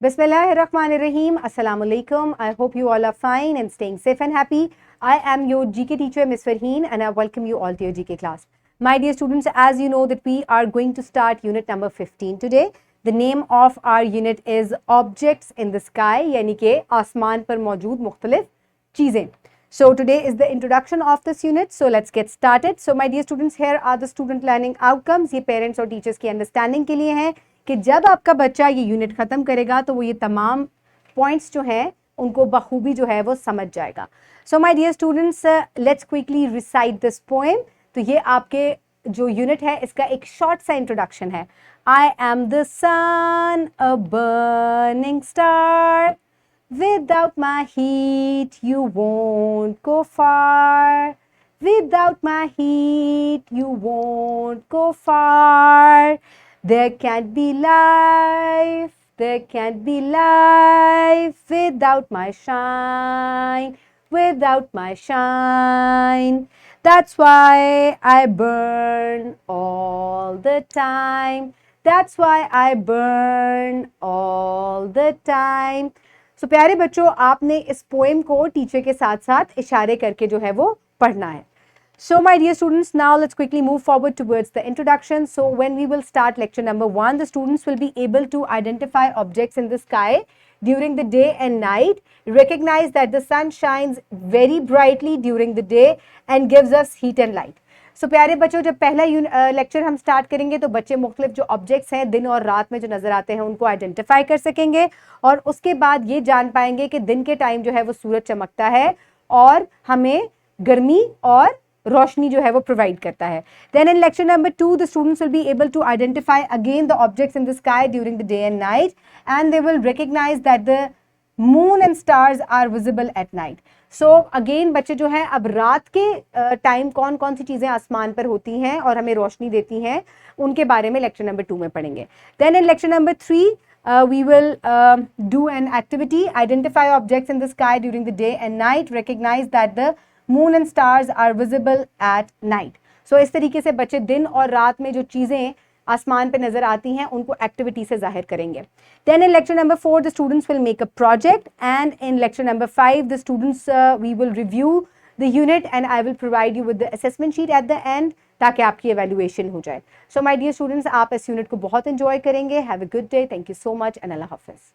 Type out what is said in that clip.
Bismillahirrahmanirrahim. Assalamu alaikum. I hope you all are fine and staying safe and happy. I am your GK teacher, Ms. Farheen, and I welcome you all to your GK class. My dear students, as you know that we are going to start unit number 15 today. The name of our unit is Objects in the Sky, यानी कि आसमान पर मौजूद मुख्तलिफ चीज़ें. So today is the introduction of this unit. So let's get started. So my dear students, here are the student learning outcomes. ये parents और teachers की understanding के लिए हैं कि जब आपका बच्चा ये यूनिट ख़त्म करेगा तो वो ये तमाम पॉइंट्स जो हैं उनको बखूबी जो है वो समझ जाएगा. So my dear students, let's quickly recite this poem. तो ये आपके जो यूनिट है इसका एक शॉर्ट सा इंट्रोडक्शन है. I am the sun a burning star, without my heat you won't go far, without my heat you won't go far. There can't be life, there can't be life without my shine, without my shine. That's why I burn all the time. That's why I burn all the time. So प्यारे बच्चों, आपने इस poem को teacher के साथ साथ इशारे करके जो है वो पढ़ना है. So my dear students, now let's quickly move forward towards the introduction. So when we will start lecture number 1, the students will be able to identify objects in the sky during the day and night, recognize that the sun shines very brightly during the day and gives us heat and light. So प्यारे बच्चों, जब पहला lecture हम start करेंगे तो बच्चे मुख्तलिफ जो ऑब्जेक्ट्स हैं दिन और रात में जो नज़र आते हैं उनको आइडेंटिफाई कर सकेंगे और उसके बाद ये जान पाएंगे कि दिन के टाइम जो है वो सूरज चमकता है और हमें गर्मी और रोशनी जो है वो प्रोवाइड करता है. Then in lecture number 2, the students will be able to identify again the objects in the sky during the day and night, and they will recognize that the moon and stars are visible at night. So again बच्चे जो हैं अब रात के time कौन कौन सी चीज़ें आसमान पर होती हैं और हमें रोशनी देती हैं उनके बारे में lecture number 2 में पढ़ेंगे. Then in lecture number 3, we will do an activity, identify objects in the sky during the day and night, recognize that the moon and stars are visible at night. So इस तरीके से बच्चे दिन और रात में जो चीज़ें आसमान पे नज़र आती हैं उनको एक्टिविटी से जाहिर करेंगे. Then in lecture number 4, the students will make a project, and in lecture number 5, the students we will review the unit and I will provide you with the assessment sheet at the end ताकि आपकी evaluation हो जाए. So my dear students, आप इस unit को बहुत enjoy करेंगे. Have a good day. Thank you so much and Allah Hafiz.